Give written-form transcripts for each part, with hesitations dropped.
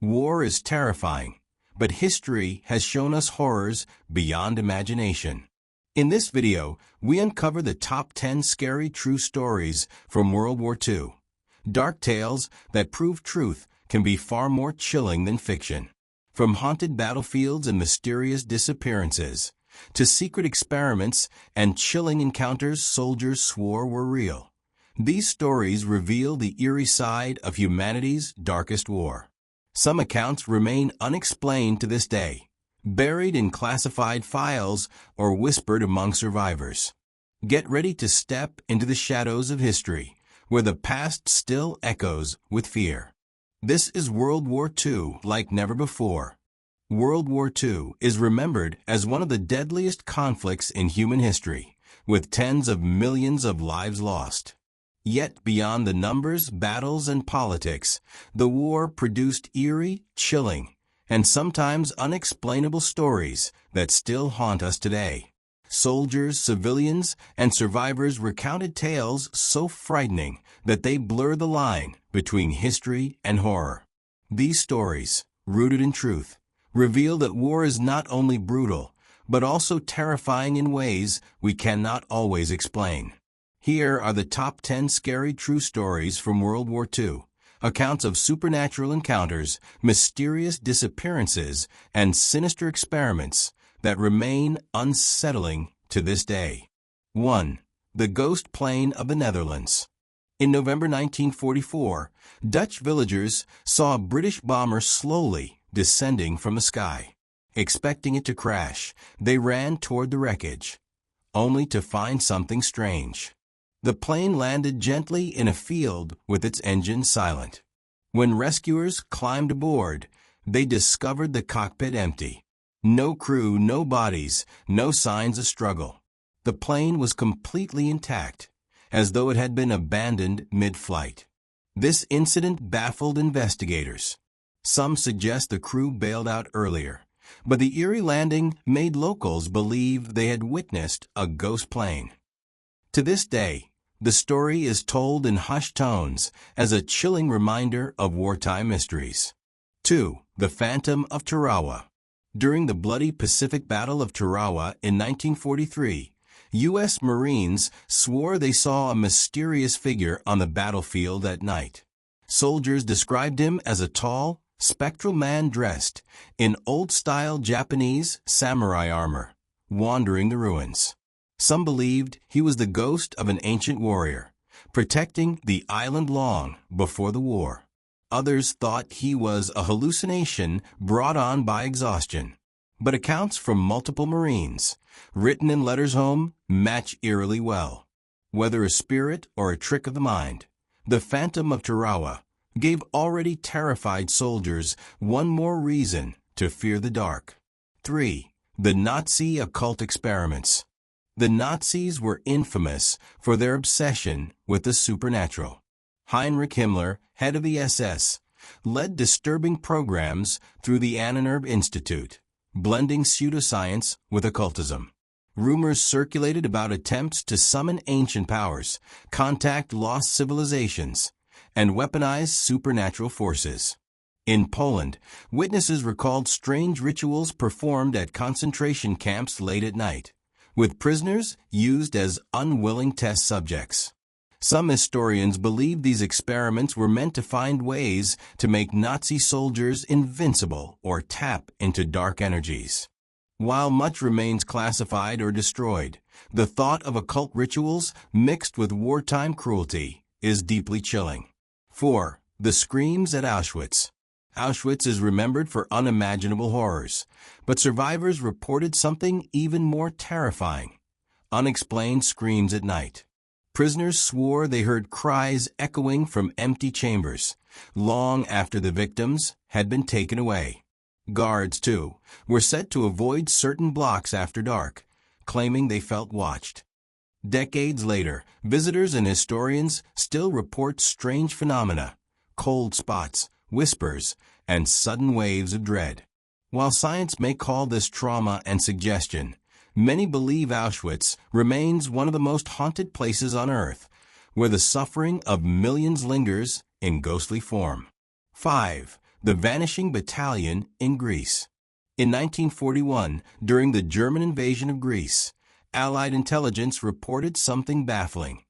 War is terrifying, but history has shown us horrors beyond imagination. In this video, we uncover the top 10 scary true stories from World War II. Dark tales that prove truth can be far more chilling than fiction. From haunted battlefields and mysterious disappearances, to secret experiments and chilling encounters soldiers swore were real. These stories reveal the eerie side of humanity's darkest war. Some accounts remain unexplained to this day, buried in classified files or whispered among survivors. Get ready to step into the shadows of history, where the past still echoes with fear. This is World War II like never before. World War II is remembered as one of the deadliest conflicts in human history, with tens of millions of lives lost. Yet beyond the numbers, battles, and politics, the war produced eerie, chilling, and sometimes unexplainable stories that still haunt us today. Soldiers, civilians, and survivors recounted tales so frightening that they blur the line between history and horror. These stories, rooted in truth, reveal that war is not only brutal, but also terrifying in ways we cannot always explain. Here are the top 10 scary true stories from World War II, accounts of supernatural encounters, mysterious disappearances, and sinister experiments that remain unsettling to this day. 1. The Ghost Plane of the Netherlands. In November 1944, Dutch villagers saw a British bomber slowly descending from the sky. Expecting it to crash, they ran toward the wreckage, only to find something strange. The plane landed gently in a field with its engine silent. When rescuers climbed aboard, they discovered the cockpit empty. No crew, no bodies, no signs of struggle. The plane was completely intact, as though it had been abandoned mid-flight. This incident baffled investigators. Some suggest the crew bailed out earlier, but the eerie landing made locals believe they had witnessed a ghost plane. To this day, the story is told in hushed tones as a chilling reminder of wartime mysteries. 2. The Phantom of Tarawa. During the bloody Pacific Battle of Tarawa in 1943, U.S. Marines swore they saw a mysterious figure on the battlefield at night. Soldiers described him as a tall, spectral man dressed in old-style Japanese samurai armor, wandering the ruins. Some believed he was the ghost of an ancient warrior, protecting the island long before the war. Others thought he was a hallucination brought on by exhaustion. But accounts from multiple Marines, written in letters home, match eerily well. Whether a spirit or a trick of the mind, the Phantom of Tarawa gave already terrified soldiers one more reason to fear the dark. 3. The Nazi occult experiments. The Nazis were infamous for their obsession with the supernatural. Heinrich Himmler, head of the SS, led disturbing programs through the Annenberg Institute, blending pseudoscience with occultism. Rumors circulated about attempts to summon ancient powers, contact lost civilizations, and weaponize supernatural forces. In Poland, witnesses recalled strange rituals performed at concentration camps late at night, with prisoners used as unwilling test subjects. Some historians believe these experiments were meant to find ways to make Nazi soldiers invincible or tap into dark energies. While much remains classified or destroyed, the thought of occult rituals mixed with wartime cruelty is deeply chilling. 4. The Screams at Auschwitz. Auschwitz is remembered for unimaginable horrors, but survivors reported something even more terrifying: unexplained screams at night. Prisoners swore they heard cries echoing from empty chambers, long after the victims had been taken away. Guards, too, were said to avoid certain blocks after dark, claiming they felt watched. Decades later, visitors and historians still report strange phenomena: cold spots, whispers, and sudden waves of dread. While science may call this trauma and suggestion, many believe Auschwitz remains one of the most haunted places on Earth, where the suffering of millions lingers in ghostly form. 5. the vanishing battalion in Greece. In 1941, during the German invasion of Greece, Allied intelligence reported something baffling.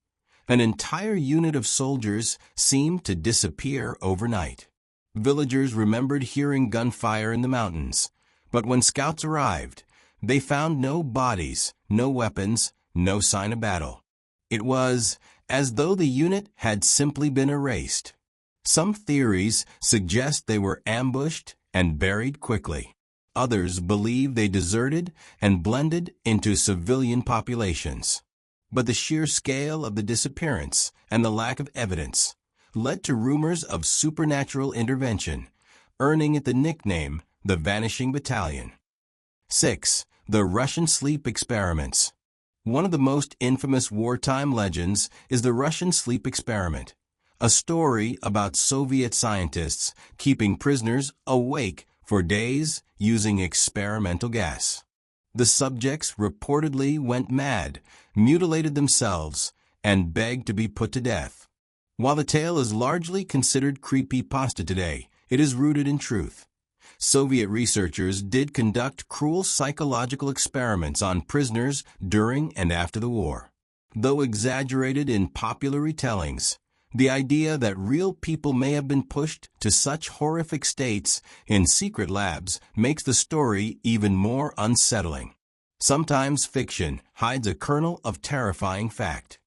An entire unit of soldiers seemed to disappear overnight. Villagers remembered hearing gunfire in the mountains, but when scouts arrived, they found no bodies, no weapons, no sign of battle. It was as though the unit had simply been erased. Some theories suggest they were ambushed and buried quickly. Others believe they deserted and blended into civilian populations. But the sheer scale of the disappearance and the lack of evidence led to rumors of supernatural intervention, earning it the nickname the Vanishing Battalion. 6. The Russian sleep experiments. One of the most infamous wartime legends is the Russian sleep experiment, a story about Soviet scientists keeping prisoners awake for days using experimental gas. The subjects reportedly went mad, mutilated themselves, and begged to be put to death. While the tale is largely considered creepypasta today, it is rooted in truth. Soviet researchers did conduct cruel psychological experiments on prisoners during and after the war. Though exaggerated in popular retellings, the idea that real people may have been pushed to such horrific states in secret labs makes the story even more unsettling. Sometimes fiction hides a kernel of terrifying fact.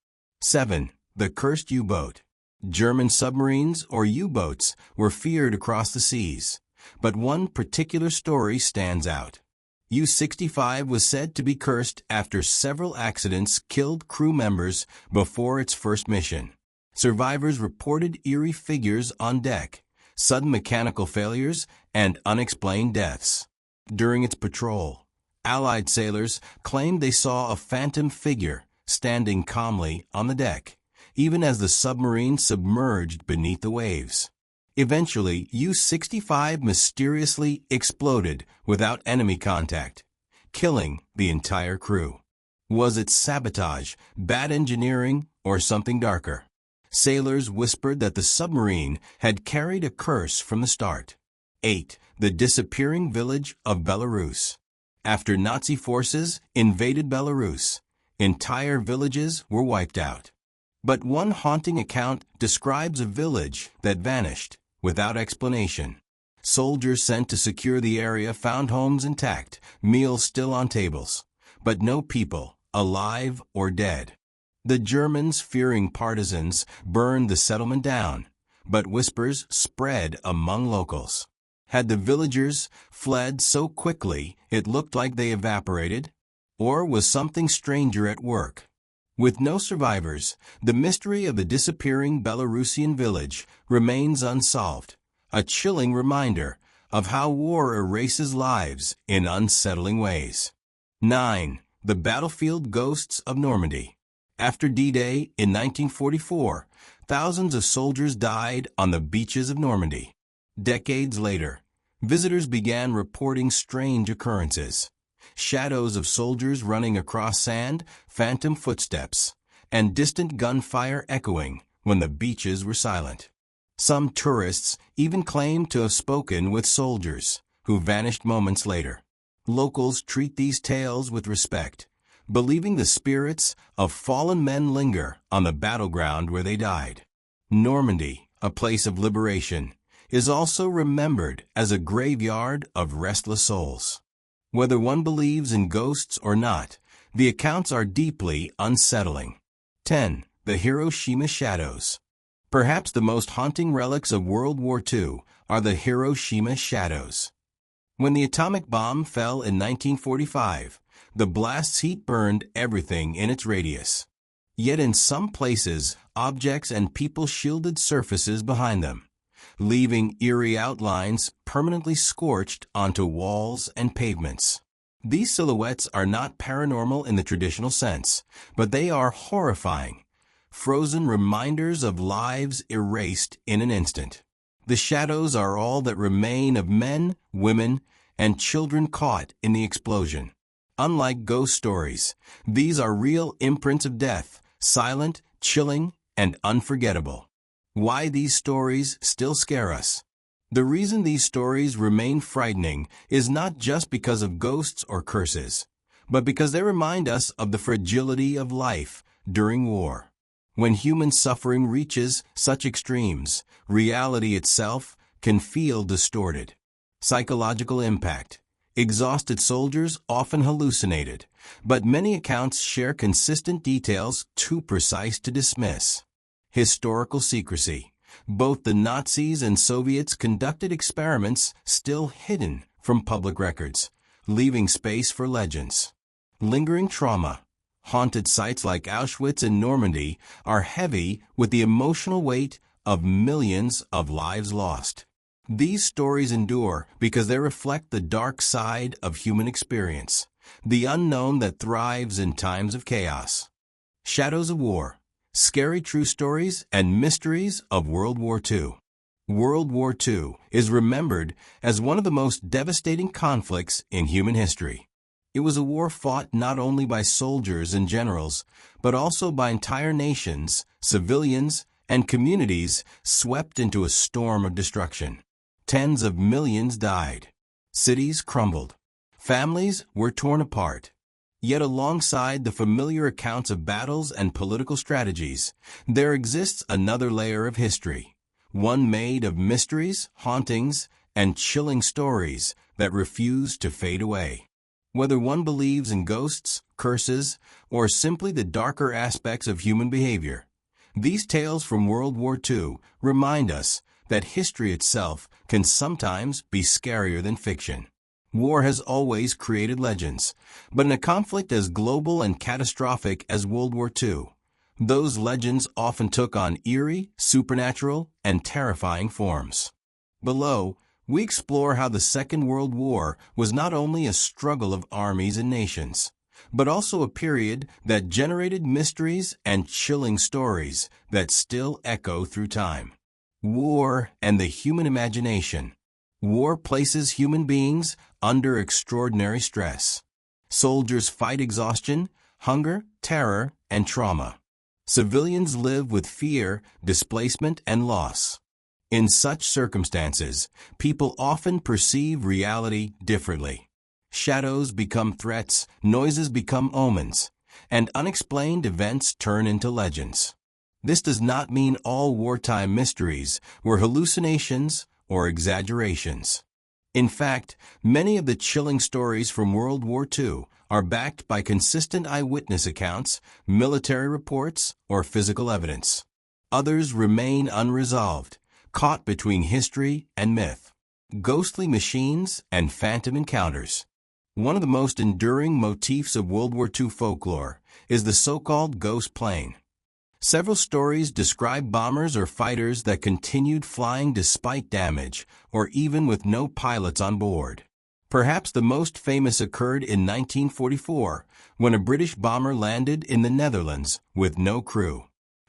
7. The cursed U-boat. German submarines or U-boats were feared across the seas, but one particular story stands out. U-65 was said to be cursed after several accidents killed crew members before its first mission. Survivors reported eerie figures on deck, sudden mechanical failures, and unexplained deaths. During its patrol, Allied sailors claimed they saw a phantom figure standing calmly on the deck, even as the submarine submerged beneath the waves. Eventually, U-65 mysteriously exploded without enemy contact, killing the entire crew. Was it sabotage, bad engineering, or something darker? Sailors whispered that the submarine had carried a curse from the start. 8. The disappearing village of Belarus. After Nazi forces invaded Belarus, entire villages were wiped out. But one haunting account describes a village that vanished without explanation. Soldiers sent to secure the area found homes intact, meals still on tables, but no people, alive or dead. The Germans, fearing partisans, burned the settlement down, but whispers spread among locals. Had the villagers fled so quickly it looked like they evaporated? Or was something stranger at work? With no survivors, the mystery of the disappearing Belarusian village remains unsolved, a chilling reminder of how war erases lives in unsettling ways. 9. The battlefield ghosts of Normandy. After D-Day in 1944, thousands of soldiers died on the beaches of Normandy. Decades later, visitors began reporting strange occurrences. Shadows of soldiers running across sand, phantom footsteps, and distant gunfire echoing when the beaches were silent. Some tourists even claimed to have spoken with soldiers, who vanished moments later. Locals treat these tales with respect, believing the spirits of fallen men linger on the battleground where they died. Normandy, a place of liberation, is also remembered as a graveyard of restless souls. Whether one believes in ghosts or not, the accounts are deeply unsettling. 10. The Hiroshima Shadows. Perhaps the most haunting relics of World War II are the Hiroshima Shadows. When the atomic bomb fell in 1945, the blast's heat burned everything in its radius. Yet in some places, objects and people shielded surfaces behind them, leaving eerie outlines permanently scorched onto walls and pavements. These silhouettes are not paranormal in the traditional sense, but they are horrifying, frozen reminders of lives erased in an instant. The shadows are all that remain of men, women, and children caught in the explosion. Unlike ghost stories, these are real imprints of death, silent, chilling, and unforgettable. Why these stories still scare us? The reason these stories remain frightening is not just because of ghosts or curses, but because they remind us of the fragility of life during war. When human suffering reaches such extremes, reality itself can feel distorted. Psychological impact. Exhausted soldiers often hallucinated, but many accounts share consistent details too precise to dismiss. Historical secrecy. Both the Nazis and Soviets conducted experiments still hidden from public records, leaving space for legends. Lingering trauma. Haunted sites like Auschwitz and Normandy are heavy with the emotional weight of millions of lives lost. These stories endure because they reflect the dark side of human experience, the unknown that thrives in times of chaos. Shadows of War. Scary true stories and mysteries of World War II. World War II is remembered as one of the most devastating conflicts in human history. It was a war fought not only by soldiers and generals, but also by entire nations, civilians, and communities swept into a storm of destruction. Tens of millions died. Cities crumbled. Families were torn apart. Yet alongside the familiar accounts of battles and political strategies, there exists another layer of history, one made of mysteries, hauntings, and chilling stories that refuse to fade away. Whether one believes in ghosts, curses, or simply the darker aspects of human behavior, these tales from World War II remind us that history itself can sometimes be scarier than fiction. War has always created legends, but in a conflict as global and catastrophic as World War II, those legends often took on eerie, supernatural, and terrifying forms. Below, we explore how the Second World War was not only a struggle of armies and nations, but also a period that generated mysteries and chilling stories that still echo through time. War and the human imagination. War places human beings under extraordinary stress. Soldiers fight exhaustion, hunger, terror, and trauma. Civilians live with fear, displacement, and loss. In such circumstances, people often perceive reality differently. Shadows become threats, noises become omens, and unexplained events turn into legends. This does not mean all wartime mysteries were hallucinations or exaggerations. In fact, many of the chilling stories from World War II are backed by consistent eyewitness accounts, military reports, or physical evidence. Others remain unresolved, caught between history and myth. Ghostly machines and phantom encounters. One of the most enduring motifs of World War II folklore is the so-called ghost plane. Several stories describe bombers or fighters that continued flying despite damage, or even with no pilots on board. Perhaps the most famous occurred in 1944, when a British bomber landed in the Netherlands with no crew.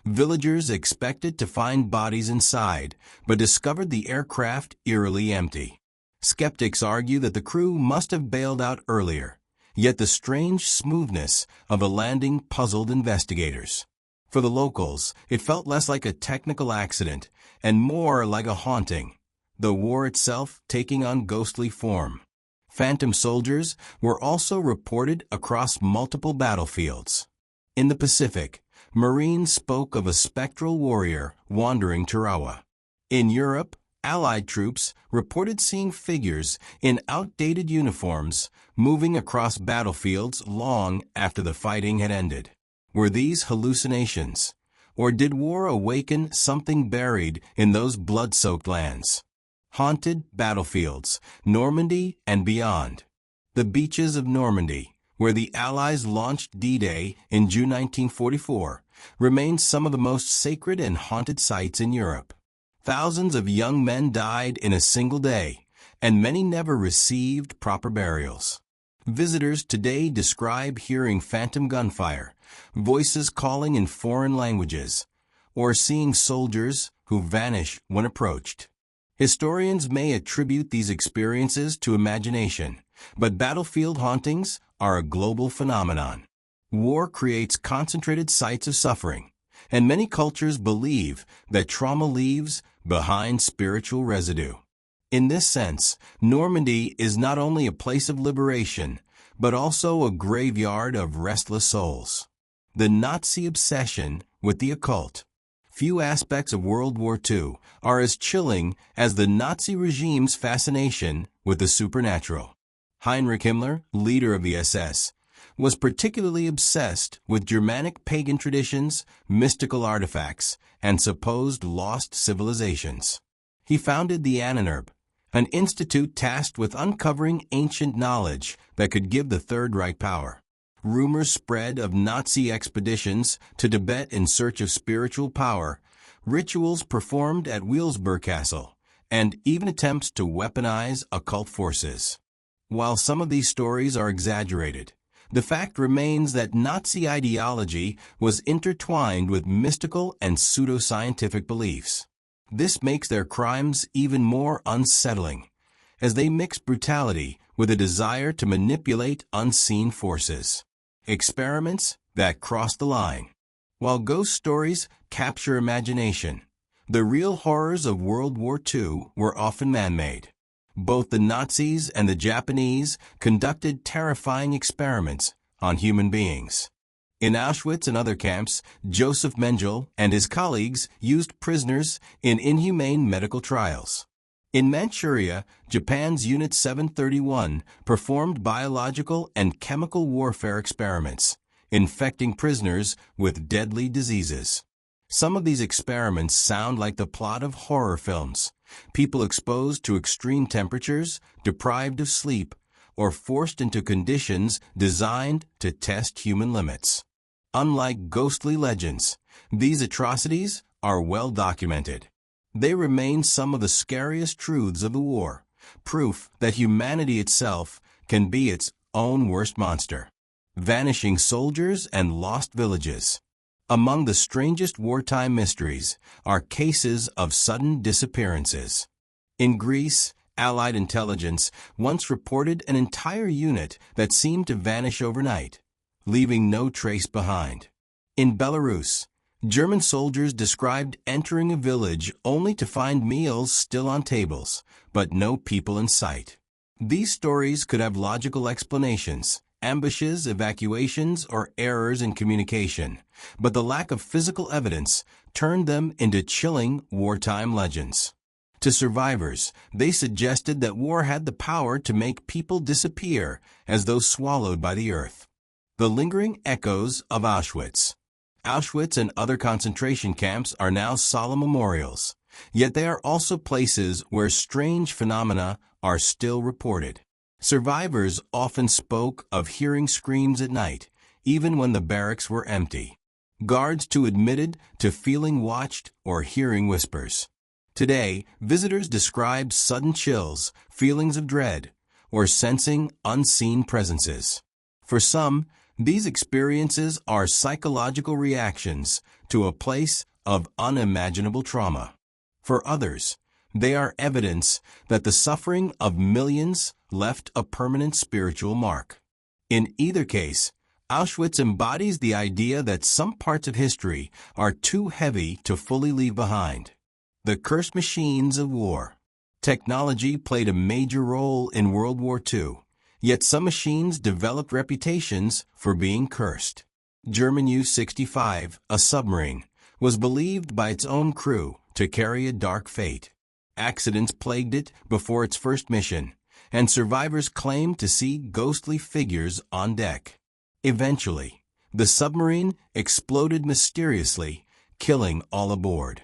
Villagers expected to find bodies inside, but discovered the aircraft eerily empty. Skeptics argue that the crew must have bailed out earlier, yet the strange smoothness of a landing puzzled investigators. For the locals, it felt less like a technical accident and more like a haunting, the war itself taking on ghostly form. Phantom soldiers were also reported across multiple battlefields. In the Pacific, Marines spoke of a spectral warrior wandering Tarawa. In Europe, Allied troops reported seeing figures in outdated uniforms moving across battlefields long after the fighting had ended. Were these hallucinations, or did war awaken something buried in those blood-soaked lands? Haunted battlefields, Normandy and beyond. The beaches of Normandy, where the Allies launched D-Day in June 1944, remain some of the most sacred and haunted sites in Europe. Thousands of young men died in a single day, and many never received proper burials. Visitors today describe hearing phantom gunfire, voices calling in foreign languages, or seeing soldiers who vanish when approached. Historians may attribute these experiences to imagination, but battlefield hauntings are a global phenomenon. War creates concentrated sites of suffering, and many cultures believe that trauma leaves behind spiritual residue. In this sense, Normandy is not only a place of liberation, but also a graveyard of restless souls. The Nazi obsession with the occult. Few aspects of World War II are as chilling as the Nazi regime's fascination with the supernatural. Heinrich Himmler, leader of the SS, was particularly obsessed with Germanic pagan traditions, mystical artifacts, and supposed lost civilizations. He founded the Ahnenerbe, an institute tasked with uncovering ancient knowledge that could give the Third Reich power. Rumors spread of Nazi expeditions to Tibet in search of spiritual power, rituals performed at Wilsburg Castle, and even attempts to weaponize occult forces. While some of these stories are exaggerated, the fact remains that Nazi ideology was intertwined with mystical and pseudoscientific beliefs. This makes their crimes even more unsettling, as they mix brutality with a desire to manipulate unseen forces. Experiments that cross the line. While ghost stories capture imagination, the real horrors of World War II were often man-made. Both the Nazis and the Japanese conducted terrifying experiments on human beings. In Auschwitz and other camps, Joseph Mengele and his colleagues used prisoners in inhumane medical trials. In Manchuria, Japan's Unit 731 performed biological and chemical warfare experiments, infecting prisoners with deadly diseases. Some of these experiments sound like the plot of horror films. People exposed to extreme temperatures, deprived of sleep, or forced into conditions designed to test human limits. Unlike ghostly legends, these atrocities are well documented. They remain some of the scariest truths of the war, proof that humanity itself can be its own worst monster. Vanishing soldiers and lost villages. Among the strangest wartime mysteries are cases of sudden disappearances. In Greece, Allied intelligence once reported an entire unit that seemed to vanish overnight, leaving no trace behind. In Belarus, German soldiers described entering a village only to find meals still on tables, but no people in sight. These stories could have logical explanations, ambushes, evacuations, or errors in communication, but the lack of physical evidence turned them into chilling wartime legends. To survivors, they suggested that war had the power to make people disappear as though swallowed by the earth. The lingering echoes of Auschwitz. Auschwitz and other concentration camps are now solemn memorials, yet they are also places where strange phenomena are still reported. Survivors often spoke of hearing screams at night, even when the barracks were empty. Guards too admitted to feeling watched or hearing whispers. Today, visitors describe sudden chills, feelings of dread, or sensing unseen presences. For some, these experiences are psychological reactions to a place of unimaginable trauma. For others, they are evidence that the suffering of millions left a permanent spiritual mark. In either case, Auschwitz embodies the idea that some parts of history are too heavy to fully leave behind. The cursed machines of war. Technology played a major role in World War II. Yet some machines developed reputations for being cursed. German U-65, a submarine, was believed by its own crew to carry a dark fate. Accidents plagued it before its first mission, and survivors claimed to see ghostly figures on deck. Eventually, the submarine exploded mysteriously, killing all aboard.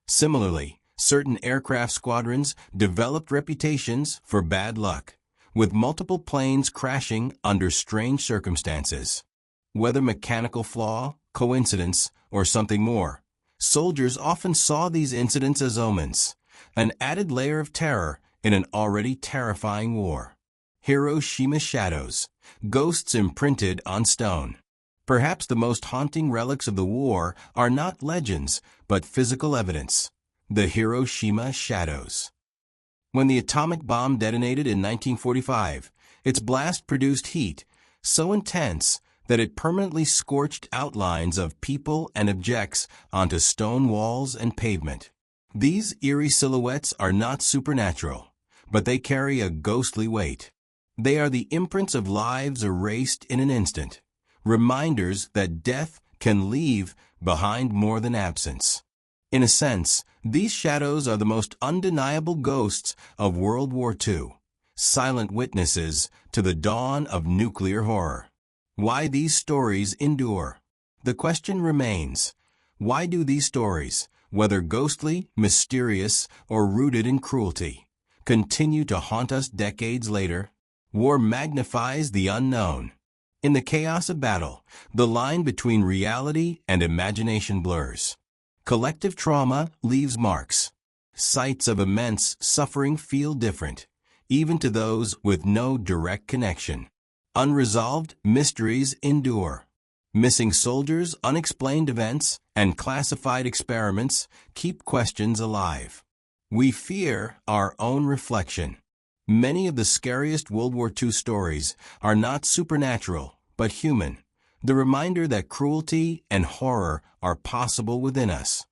Similarly, certain aircraft squadrons developed reputations for bad luck, with multiple planes crashing under strange circumstances. Whether mechanical flaw, coincidence, or something more, soldiers often saw these incidents as omens, an added layer of terror in an already terrifying war. Hiroshima shadows, ghosts imprinted on stone. Perhaps the most haunting relics of the war are not legends, but physical evidence. The Hiroshima shadows. When the atomic bomb detonated in 1945, its blast produced heat so intense that it permanently scorched outlines of people and objects onto stone walls and pavement. These eerie silhouettes are not supernatural, but they carry a ghostly weight. They are the imprints of lives erased in an instant, reminders that death can leave behind more than absence. In a sense, these shadows are the most undeniable ghosts of World War II, silent witnesses to the dawn of nuclear horror. Why these stories endure? The question remains, why do these stories, whether ghostly, mysterious, or rooted in cruelty, continue to haunt us decades later? War magnifies the unknown. In the chaos of battle, the line between reality and imagination blurs. Collective trauma leaves marks. Sites of immense suffering feel different, even to those with no direct connection. Unresolved mysteries endure. Missing soldiers, unexplained events, and classified experiments keep questions alive. We fear our own reflection. Many of the scariest World War II stories are not supernatural, but human, the reminder that cruelty and horror are possible within us.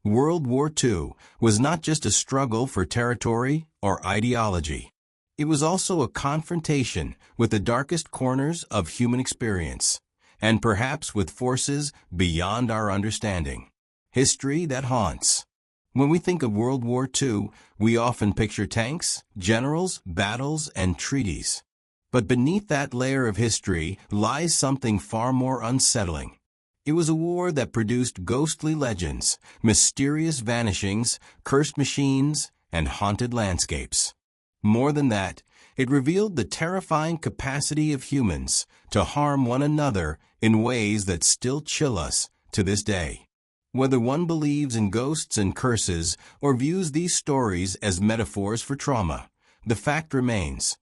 World War II was not just a struggle for territory or ideology. It was also a confrontation with the darkest corners of human experience, and perhaps with forces beyond our understanding. History that haunts. When we think of World War II, we often picture tanks, generals, battles, and treaties. But beneath that layer of history lies something far more unsettling. It was a war that produced ghostly legends, mysterious vanishings, cursed machines, and haunted landscapes. More than that, it revealed the terrifying capacity of humans to harm one another in ways that still chill us to this day. Whether one believes in ghosts and curses or views these stories as metaphors for trauma, the fact remains: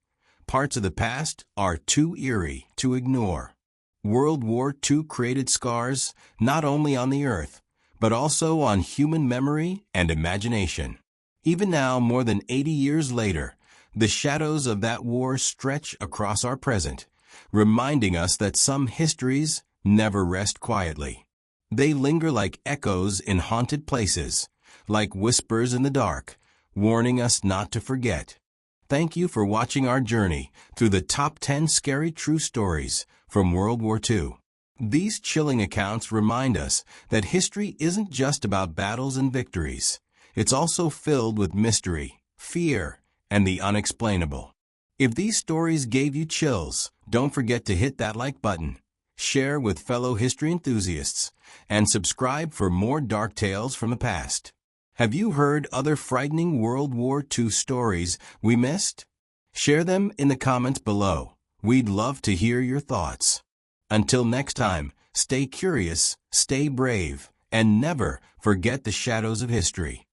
parts of the past are too eerie to ignore. World War II created scars not only on the earth, but also on human memory and imagination. Even now, more than 80 years later, the shadows of that war stretch across our present, reminding us that some histories never rest quietly. They linger like echoes in haunted places, like whispers in the dark, warning us not to forget. Thank you for watching our journey through the top 10 scary true stories from World War II. These chilling accounts remind us that history isn't just about battles and victories. It's also filled with mystery, fear, and the unexplainable. If these stories gave you chills, don't forget to hit that like button, share with fellow history enthusiasts, and subscribe for more dark tales from the past. Have you heard other frightening World War II stories we missed? Share them in the comments below. We'd love to hear your thoughts. Until next time, stay curious, stay brave, and never forget the shadows of history.